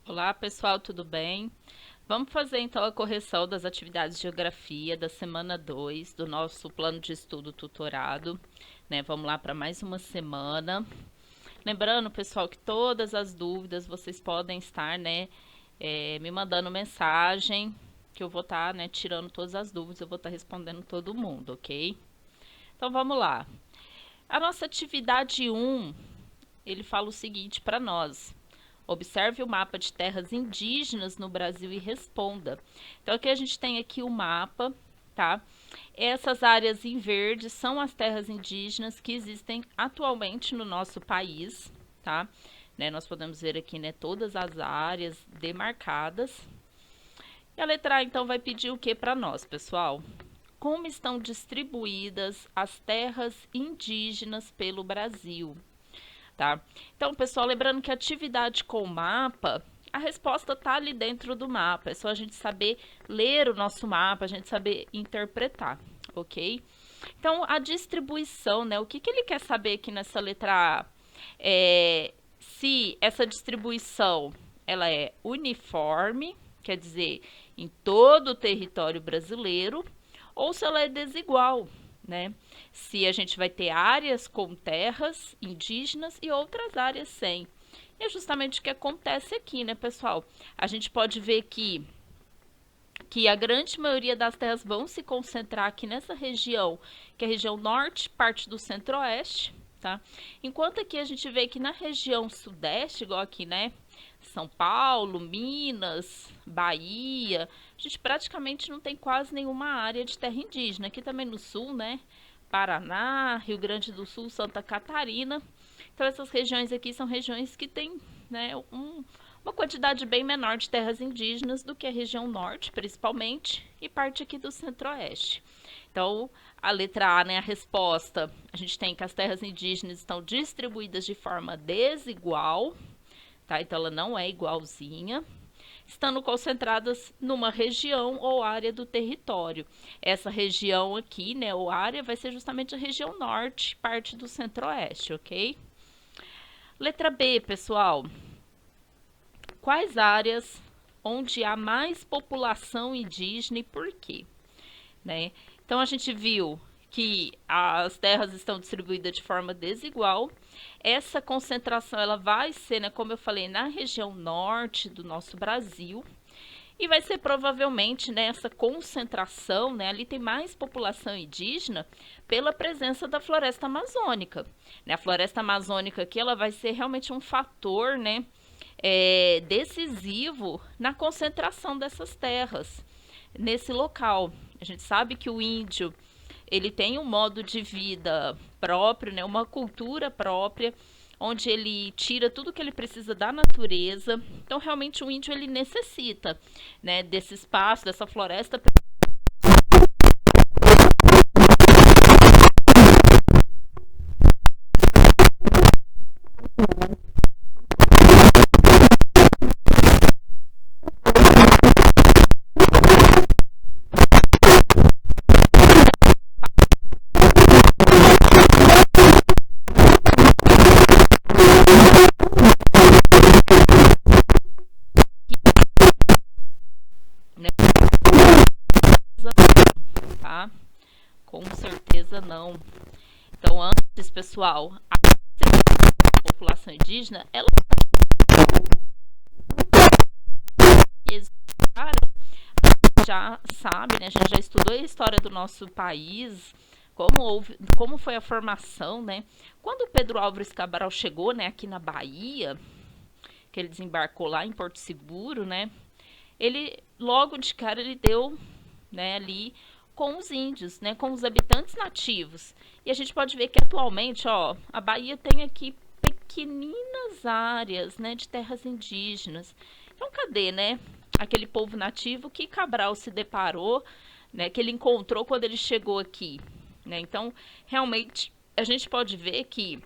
Olá, pessoal, tudo bem? Vamos fazer então a correção das atividades de geografia da semana 2 do nosso plano de estudo tutorado, né? Vamos lá para mais uma semana. Lembrando, pessoal, que todas as dúvidas vocês podem estar, né, me mandando mensagem, que eu vou estar, né, tirando todas as dúvidas, eu vou estar respondendo todo mundo, ok? Então vamos lá. A nossa atividade 1, ele fala o seguinte para nós: observe o mapa de terras indígenas no Brasil e responda. Então aqui a gente tem aqui o mapa, tá? Essas áreas em verde são as terras indígenas que existem atualmente no nosso país, tá? Né, nós podemos ver aqui, né, todas as áreas demarcadas. E a letra A então vai pedir o que para nós, pessoal? Como estão distribuídas as terras indígenas pelo Brasil? Tá? Então, pessoal, lembrando que atividade com mapa, a resposta está ali dentro do mapa. É só a gente saber ler o nosso mapa, a gente saber interpretar, ok? Então, a distribuição, né? O que ele quer saber aqui nessa letra A? Se essa distribuição ela é uniforme, quer dizer, em todo o território brasileiro, ou se ela é desigual, né? Se a gente vai ter áreas com terras indígenas e outras áreas sem. E é justamente o que acontece aqui, né, pessoal? A gente pode ver que a grande maioria das terras vão se concentrar aqui nessa região, que é a região norte, parte do centro-oeste, tá? Enquanto aqui a gente vê que na região sudeste, igual aqui, né, São Paulo, Minas, Bahia, a gente praticamente não tem quase nenhuma área de terra indígena. Aqui também no sul, né, Paraná, Rio Grande do Sul, Santa Catarina. Então essas regiões aqui são regiões que têm, né, uma quantidade bem menor de terras indígenas do que a região norte, principalmente, e parte aqui do centro-oeste. Então, a letra A, né, a resposta, a gente tem que as terras indígenas estão distribuídas de forma desigual, tá? Então, ela não é igualzinha, estando concentradas numa região ou área do território. Essa região aqui, né, ou área, vai ser justamente a região norte, parte do centro-oeste, ok? Letra B, pessoal. Quais áreas onde há mais população indígena e por quê? Né? Então a gente viu que as terras estão distribuídas de forma desigual. Essa concentração ela vai ser, né, como eu falei, na região norte do nosso Brasil. E vai ser provavelmente nessa concentração, né, ali tem mais população indígena pela presença da floresta amazônica. Né? A floresta amazônica aqui ela vai ser realmente um fator, né, decisivo na concentração dessas terras nesse local. A gente sabe que o índio ele tem um modo de vida próprio, né, uma cultura própria, onde ele tira tudo que ele precisa da natureza. Então, realmente, o índio ele necessita, né, desse espaço, dessa floresta. Né, tá? Com certeza não. Então, antes, pessoal, a população indígena, ela já sabe, né? A gente já estudou a história do nosso país, como foi a formação, né? Quando o Pedro Álvares Cabral chegou, né, aqui na Bahia, que ele desembarcou lá em Porto Seguro, né? Ele logo de cara ele deu, né, ali com os índios, né, com os habitantes nativos. E a gente pode ver que atualmente, ó, a Bahia tem aqui pequeninas áreas, né, de terras indígenas. Então, cadê, né, aquele povo nativo que Cabral se deparou, né, que ele encontrou quando ele chegou aqui, né? Então, realmente a gente pode ver que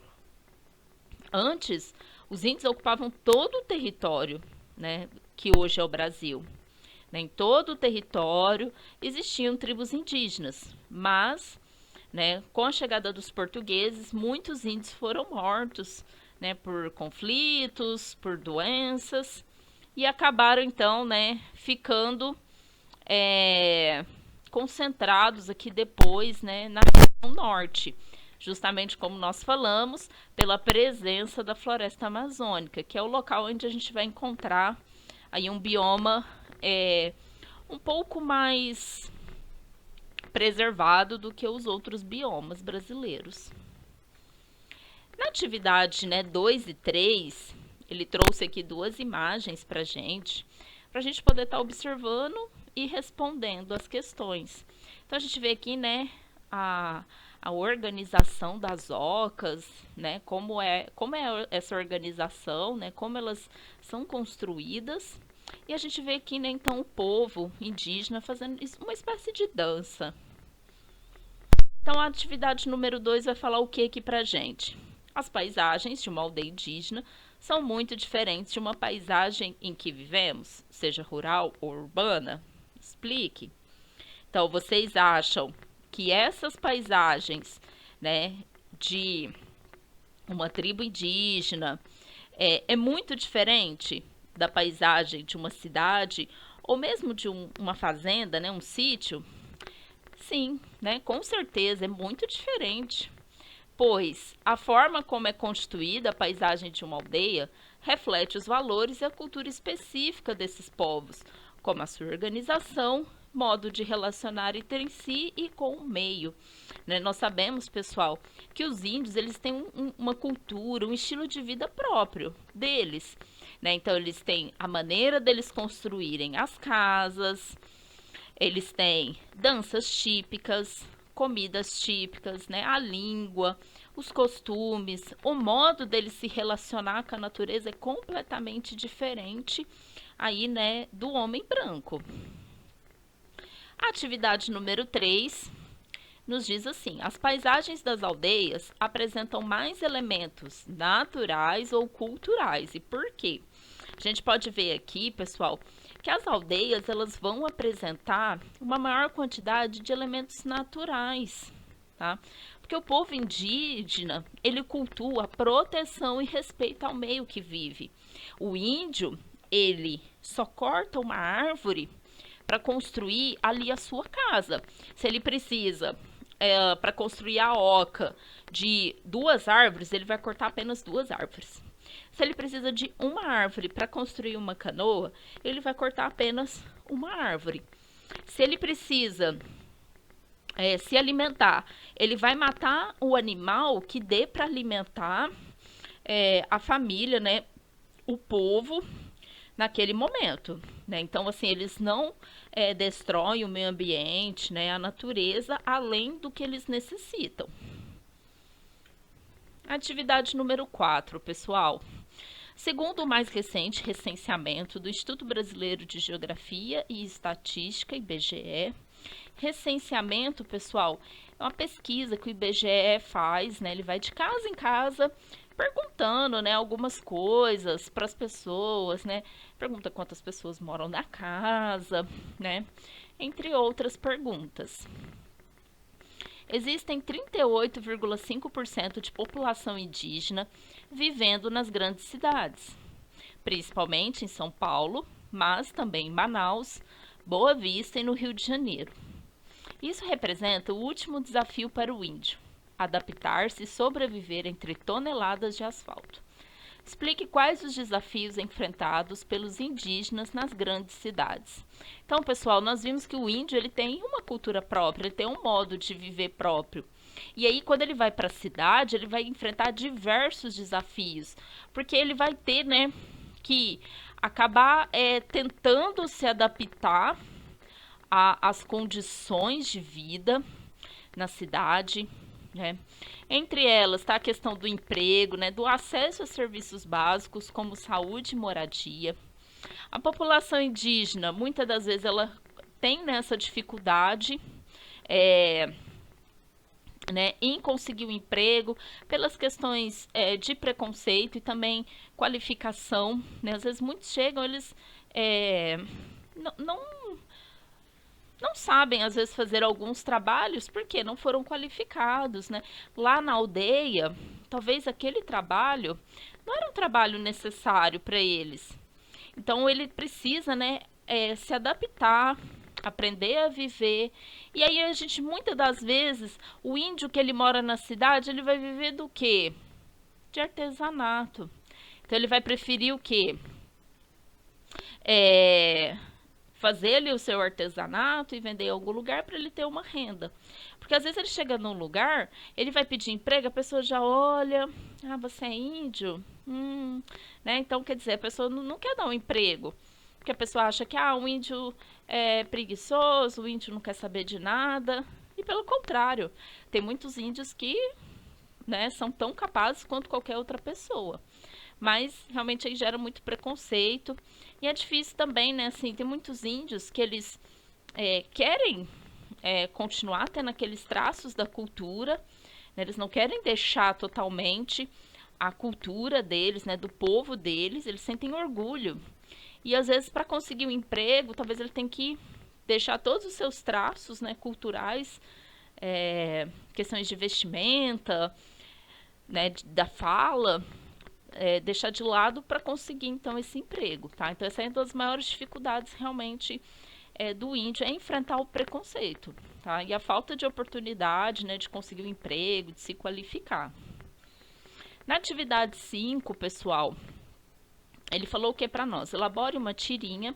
antes os índios ocupavam todo o território, né, que hoje é o Brasil. Em todo o território existiam tribos indígenas, mas, né, com a chegada dos portugueses, muitos índios foram mortos, né, por conflitos, por doenças. e acabaram então, né, ficando concentrados aqui depois, né, na região norte, justamente como nós falamos, pela presença da floresta amazônica, que é o local onde a gente vai encontrar aí um bioma um pouco mais preservado do que os outros biomas brasileiros. Na atividade, né, 2 e 3, ele trouxe aqui duas imagens para a gente poder estar observando e respondendo as questões. Então a gente vê aqui, né, a organização das ocas, né, como é essa organização, né, como elas são construídas. E a gente vê aqui, né, então, o povo indígena fazendo uma espécie de dança. Então, a atividade número 2 vai falar o que aqui pra gente? As paisagens de uma aldeia indígena são muito diferentes de uma paisagem em que vivemos, seja rural ou urbana. Explique. Então, vocês acham que essas paisagens, né, de uma tribo indígena é muito diferente da paisagem de uma cidade ou mesmo de uma fazenda, né, um sítio? Sim, né, com certeza é muito diferente, pois a forma como é constituída a paisagem de uma aldeia reflete os valores e a cultura específica desses povos, como a sua organização, modo de relacionar entre si e com o meio. Né? Nós sabemos, pessoal, que os índios eles têm uma cultura, um estilo de vida próprio deles. Né? Então, eles têm a maneira deles construírem as casas, eles têm danças típicas, comidas típicas, né? A língua, os costumes, o modo deles se relacionar com a natureza é completamente diferente aí, né, do homem branco. A atividade número 3 nos diz assim: as paisagens das aldeias apresentam mais elementos naturais ou culturais. E por quê? A gente pode ver aqui, pessoal, que as aldeias elas vão apresentar uma maior quantidade de elementos naturais, tá? Porque o povo indígena, ele cultua a proteção e respeito ao meio que vive. O índio, ele só corta uma árvore para construir ali a sua casa. Se ele precisa para construir a oca de 2 árvores, ele vai cortar apenas 2 árvores. Se ele precisa de uma árvore para construir uma canoa, ele vai cortar apenas uma árvore. Se ele precisa se alimentar, ele vai matar o animal que dê para alimentar a família, né, o povo naquele momento. Né? Então, assim, eles não destroem o meio ambiente, né, a natureza, além do que eles necessitam. Atividade número 4, pessoal. Segundo o mais recente recenseamento do Instituto Brasileiro de Geografia e Estatística, IBGE, recenseamento, pessoal, é uma pesquisa que o IBGE faz, né? Ele vai de casa em casa perguntando, né, algumas coisas para as pessoas, né? Pergunta quantas pessoas moram na casa, né? Entre outras perguntas. Existem 38,5% de população indígena vivendo nas grandes cidades, principalmente em São Paulo, mas também em Manaus, Boa Vista e no Rio de Janeiro. Isso representa o último desafio para o índio: adaptar-se e sobreviver entre toneladas de asfalto. Explique quais os desafios enfrentados pelos indígenas nas grandes cidades. Então, pessoal, nós vimos que o índio ele tem uma cultura própria, ele tem um modo de viver próprio. E aí, quando ele vai para a cidade, ele vai enfrentar diversos desafios, porque ele vai ter, né, que acabar tentando se adaptar às condições de vida na cidade. Né? Entre elas está a questão do emprego, né, do acesso a serviços básicos como saúde e moradia. A população indígena, muitas das vezes, ela tem nessa dificuldade né, em conseguir um emprego, pelas questões de preconceito e também qualificação. Né? Às vezes muitos chegam, eles não sabem, às vezes, fazer alguns trabalhos porque não foram qualificados, né? Lá na aldeia, talvez aquele trabalho não era um trabalho necessário para eles. Então ele precisa, né, se adaptar, aprender a viver. E aí a gente, muitas das vezes, o índio que ele mora na cidade, ele vai viver do quê? De artesanato. Então ele vai preferir o quê? É, fazer ali o seu artesanato e vender em algum lugar para ele ter uma renda. Porque às vezes ele chega num lugar, ele vai pedir emprego, a pessoa já olha, ah, você é índio? Né? Então, quer dizer, a pessoa não quer dar um emprego. Porque a pessoa acha que o índio é preguiçoso, o índio não quer saber de nada. E pelo contrário, tem muitos índios que, né, são tão capazes quanto qualquer outra pessoa. Mas realmente aí gera muito preconceito. E é difícil também, né? Assim, tem muitos índios que eles querem continuar tendo aqueles traços da cultura, né? Eles não querem deixar totalmente a cultura deles, né? Do povo deles, eles sentem orgulho. E às vezes para conseguir um emprego, talvez ele tenha que deixar todos os seus traços, né, culturais, questões de vestimenta, né, da fala, deixar de lado para conseguir então esse emprego, tá? Então essa é uma das maiores dificuldades realmente do índio, é enfrentar o preconceito, tá? E a falta de oportunidade, né, de conseguir um emprego, de se qualificar. Na atividade 5, pessoal, ele falou o que para nós? Elabore uma tirinha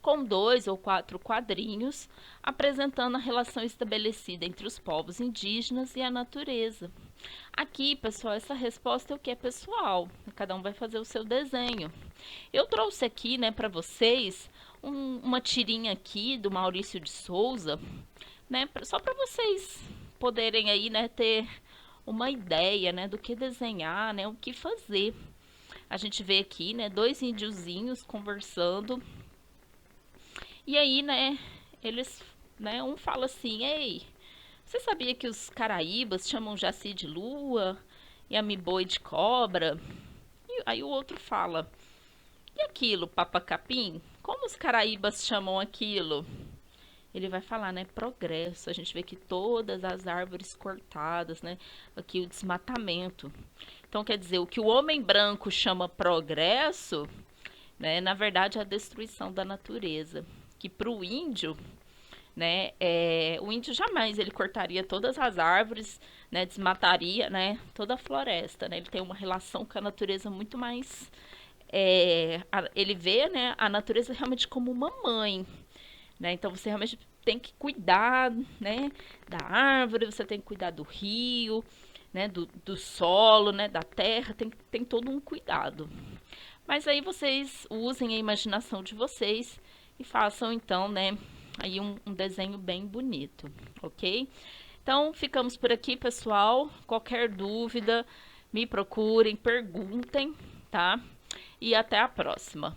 com 2 ou 4 quadrinhos apresentando a relação estabelecida entre os povos indígenas e a natureza. Aqui, pessoal, essa resposta é o que é pessoal. Cada um vai fazer o seu desenho. Eu trouxe aqui, né, para vocês uma tirinha aqui do Maurício de Souza, né, só para vocês poderem aí, né, ter uma ideia, né, do que desenhar, né, o que fazer. A gente vê aqui, né, 2 índiozinhos conversando. E aí, né, eles, né, um fala assim: "Ei, você sabia que os caraíbas chamam Jaci de lua e Amiboi de cobra?" E aí o outro fala: "E aquilo, papacapim? Como os caraíbas chamam aquilo?" Ele vai falar, né, progresso. A gente vê que todas as árvores cortadas, né, aqui o desmatamento. Então, quer dizer, o que o homem branco chama progresso, né, na verdade é a destruição da natureza. Que para o índio, né, o índio jamais ele cortaria todas as árvores, né, desmataria, né, toda a floresta, né, ele tem uma relação com a natureza muito mais, ele vê, né, a natureza realmente como uma mãe, né, então você realmente tem que cuidar, né, da árvore, você tem que cuidar do rio, né, do solo, né, da terra, tem todo um cuidado. Mas aí vocês usem a imaginação de vocês e façam então, né, aí um desenho bem bonito, ok? Então ficamos por aqui, pessoal. Qualquer dúvida, me procurem, perguntem, tá? E até a próxima.